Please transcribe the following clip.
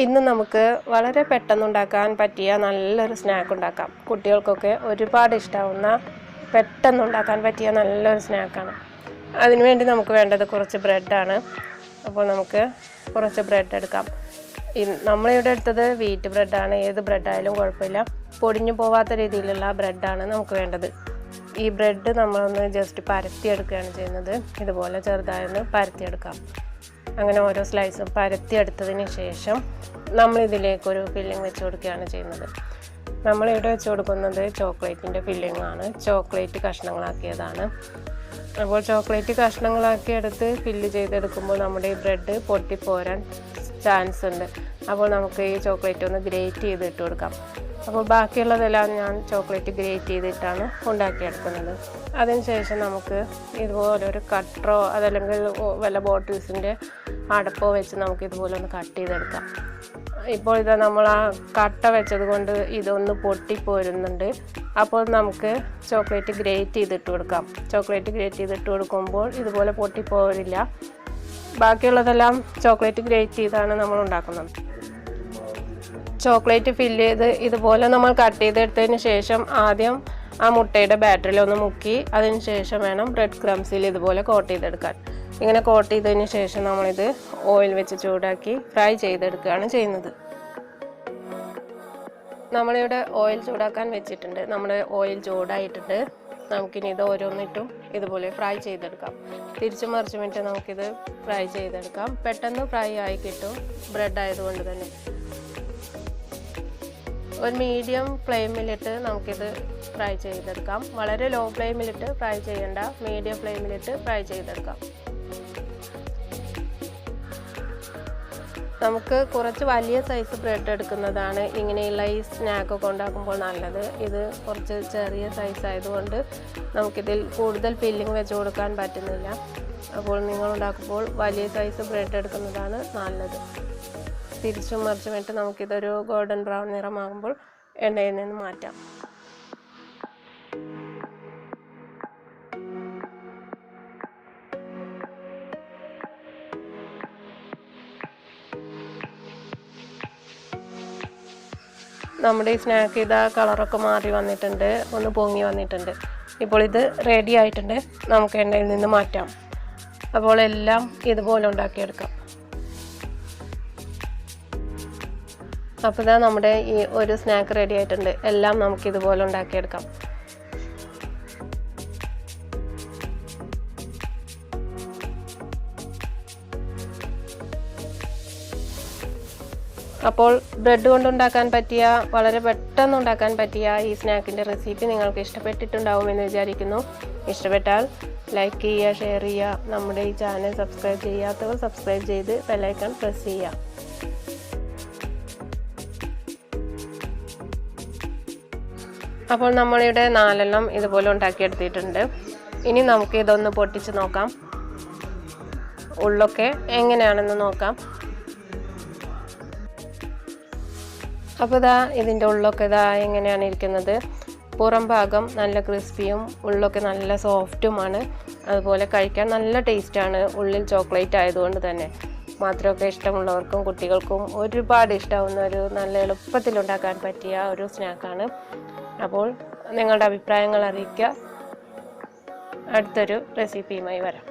ഇന്ന് നമുക്ക് വളരെ പെട്ടെന്ന് ഉണ്ടാക്കാൻ പറ്റിയ നല്ലൊരു സ്നാക്ക് ഉണ്ടാക്കാം. കുട്ടികൾക്കൊക്കെ ഒരുപാട് ഇഷ്ടമാവുന്ന പെട്ടെന്ന് ഉണ്ടാക്കാൻ പറ്റിയ നല്ലൊരു സ്നാക്കാണ്. അതിനുവേണ്ടി നമുക്ക് വേണ്ടത് കുറച്ച് ബ്രെഡാണ്. അപ്പോൾ നമുക്ക് കുറച്ച് ബ്രെഡ് എടുക്കാം. നമ്മളിവിടെ എടുത്തത് വീറ്റ് ബ്രെഡാണ്. ഏത് ബ്രെഡായാലും കുഴപ്പമില്ല. പൊടിഞ്ഞു പോവാത്ത രീതിയിലുള്ള ബ്രെഡാണ് നമുക്ക് വേണ്ടത്. ഈ ബ്രെഡ് നമ്മളൊന്ന് ജസ്റ്റ് പരത്തിയെടുക്കുകയാണ് ചെയ്യുന്നത്. ഇതുപോലെ ചെറുതായൊന്ന് പരത്തിയെടുക്കാം. അങ്ങനെ ഓരോ സ്ലൈസും പരത്തിയെടുത്തതിന് ശേഷം നമ്മളിതിലേക്കൊരു ഫില്ലിങ് വെച്ച് കൊടുക്കുകയാണ് ചെയ്യുന്നത്. നമ്മളിവിടെ വെച്ച് കൊടുക്കുന്നത് ചോക്ലേറ്റിൻ്റെ ഫില്ലിങ്ങാണ്. ചോക്ലേറ്റ് കഷ്ണങ്ങളാക്കിയതാണ്. അപ്പോൾ ചോക്ലേറ്റ് കഷ്ണങ്ങളാക്കി എടുത്ത് ഫില്ല് ചെയ്തെടുക്കുമ്പോൾ നമ്മുടെ ഈ ബ്രെഡ് പൊട്ടിപ്പോരാൻ ചാൻസ് ഉണ്ട്. അപ്പോൾ നമുക്ക് ഈ ചോക്ലേറ്റ് ഒന്ന് ഗ്രേറ്റ് ചെയ്തിട്ട് കൊടുക്കാം. അപ്പോൾ ബാക്കിയുള്ളതെല്ലാം ഞാൻ ചോക്ലേറ്റ് ഗ്രേറ്റ് ചെയ്തിട്ടാണ് ഉണ്ടാക്കിയെടുക്കുന്നത്. അതിനുശേഷം നമുക്ക് ഇതുപോലെ ഒരു കട്ടറോ അതല്ലെങ്കിൽ വല്ല ബോട്ടിൽസിൻ്റെ അടപ്പോ വെച്ച് നമുക്ക് ഇതുപോലെ ഒന്ന് കട്ട് ചെയ്തെടുക്കാം. ഇപ്പോൾ ഇത് നമ്മൾ ആ കട്ട വെച്ചത് കൊണ്ട് ഇതൊന്ന് പൊട്ടിപ്പോരുന്നുണ്ട്. അപ്പോൾ നമുക്ക് ചോക്ലേറ്റ് ഗ്രേറ്റ് ചെയ്തിട്ട് കൊടുക്കാം. ചോക്ലേറ്റ് ഗ്രേറ്റ് ചെയ്തിട്ട് കൊടുക്കുമ്പോൾ ഇതുപോലെ പൊട്ടിപ്പോരില്ല. ബാക്കിയുള്ളതെല്ലാം ചോക്ലേറ്റ് ഗ്രേറ്റ് ചെയ്താണ് നമ്മൾ ഉണ്ടാക്കുന്നത്. ചോക്ലേറ്റ് ഫില്ല് ചെയ്ത് ഇതുപോലെ നമ്മൾ കട്ട് ചെയ്തെടുത്തതിന് ശേഷം ആദ്യം ആ മുട്ടയുടെ ബാറ്ററിലൊന്ന് മുക്കി അതിന് ശേഷം വേണം ബ്രെഡ് ക്രംസിൽ ഇതുപോലെ കോട്ട് ചെയ്തെടുക്കാൻ. ഇങ്ങനെ കോട്ട് ചെയ്തതിന് ശേഷം നമ്മളിത് ഓയിൽ വെച്ച് ചൂടാക്കി ഫ്രൈ ചെയ്തെടുക്കുകയാണ് ചെയ്യുന്നത്. നമ്മളിവിടെ ഓയിൽ ചൂടാക്കാൻ വെച്ചിട്ടുണ്ട്. നമ്മുടെ ഓയിൽ ചൂടായിട്ടുണ്ട്. നമുക്കിനി ഇത് ഓരോന്നിട്ടും ഇതുപോലെ ഫ്രൈ ചെയ്തെടുക്കാം. തിരിച്ചു മറിച്ചുമിട്ട് നമുക്കിത് ഫ്രൈ ചെയ്തെടുക്കാം. പെട്ടെന്ന് ഫ്രൈ ആയി കിട്ടും ബ്രെഡ് ആയതുകൊണ്ട് തന്നെ. ഒരു മീഡിയം ഫ്ലെയിമിലിട്ട് നമുക്കിത് ഫ്രൈ ചെയ്തെടുക്കാം. വളരെ ലോ ഫ്ലെയിമിലിട്ട് ഫ്രൈ ചെയ്യേണ്ട, മീഡിയം ഫ്ലെയിമിലിട്ട് ഫ്രൈ ചെയ്തെടുക്കാം. നമുക്ക് കുറച്ച് വലിയ സൈസ് ബ്രെഡ് എടുക്കുന്നതാണ് ഇങ്ങനെയുള്ള ഈ സ്നാക്കൊക്കെ ഉണ്ടാക്കുമ്പോൾ നല്ലത്. ഇത് കുറച്ച് ചെറിയ സൈസ് ആയതുകൊണ്ട് നമുക്കിതിൽ കൂടുതൽ ഫില്ലിങ് വെച്ച് കൊടുക്കാൻ പറ്റുന്നില്ല. അപ്പോൾ നിങ്ങൾ ഉണ്ടാക്കുമ്പോൾ വലിയ സൈസ് ബ്രെഡ് എടുക്കുന്നതാണ് നല്ലത്. തിരിച്ചും മറിച്ചുമിട്ട് നമുക്കിതൊരു ഗോൾഡൻ ബ്രൗൺ നിറമാകുമ്പോൾ എണ്ണയിൽ നിന്ന് മാറ്റാം. നമ്മുടെ ഈ സ്നാക്ക് ഇതാ കളറൊക്കെ മാറി വന്നിട്ടുണ്ട്, ഒന്ന് പൊങ്ങി വന്നിട്ടുണ്ട്. ഇപ്പോൾ ഇത് റെഡി ആയിട്ടുണ്ട്. നമുക്ക് എണ്ണയിൽ നിന്ന് മാറ്റാം. അപ്പോൾ എല്ലാം ഇതുപോലെ ഉണ്ടാക്കിയെടുക്കാം. അപ്പോൾ ഇതാ നമ്മുടെ ഈ ഒരു സ്നാക്ക് റെഡി ആയിട്ടുണ്ട്. എല്ലാം നമുക്ക് ഇതുപോലെ ഉണ്ടാക്കിയെടുക്കാം. അപ്പോൾ ബ്രെഡ് കൊണ്ടുണ്ടാക്കാൻ പറ്റിയ, വളരെ പെട്ടെന്ന് ഉണ്ടാക്കാൻ പറ്റിയ ഈ സ്നാക്കിൻ്റെ റെസിപ്പി നിങ്ങൾക്ക് ഇഷ്ടപ്പെട്ടിട്ടുണ്ടാവുമെന്ന് വിചാരിക്കുന്നു. ഇഷ്ടപ്പെട്ടാൽ ലൈക്ക് ചെയ്യുക, ഷെയർ ചെയ്യുക. നമ്മുടെ ഈ ചാനൽ സബ്സ്ക്രൈബ് ചെയ്യാത്തവർ സബ്സ്ക്രൈബ് ചെയ്ത് ബെല്ലൈക്കൺ പ്രസ് ചെയ്യുക. അപ്പോൾ നമ്മളിവിടെ 4 ഇതുപോലെ ഉണ്ടാക്കിയെടുത്തിട്ടുണ്ട്. ഇനി നമുക്ക് ഇതൊന്ന് പൊട്ടിച്ച് നോക്കാം. ഉള്ളൊക്കെ എങ്ങനെയാണെന്ന് നോക്കാം. അപ്പോൾ ഇതാ ഇതിൻ്റെ ഉള്ളൊക്കെ ഇതാ എങ്ങനെയാണ് ഇരിക്കുന്നത്. പുറം ഭാഗം നല്ല ക്രിസ്പിയും ഉള്ളൊക്കെ നല്ല സോഫ്റ്റുമാണ്. അതുപോലെ കഴിക്കാൻ നല്ല ടേസ്റ്റാണ്. ഉള്ളിൽ ചോക്ലേറ്റ് ആയതുകൊണ്ട് തന്നെ മധുരമൊക്കെ ഇഷ്ടമുള്ളവർക്കും കുട്ടികൾക്കും ഒരുപാട് ഇഷ്ടമാവുന്ന ഒരു നല്ല എളുപ്പത്തിലുണ്ടാക്കാൻ പറ്റിയ ഒരു സ്നാക്കാണ്. അപ്പോൾ നിങ്ങളുടെ അഭിപ്രായങ്ങൾ അറിയിക്കുക. അടുത്തൊരു റെസിപ്പിയുമായി വരാം.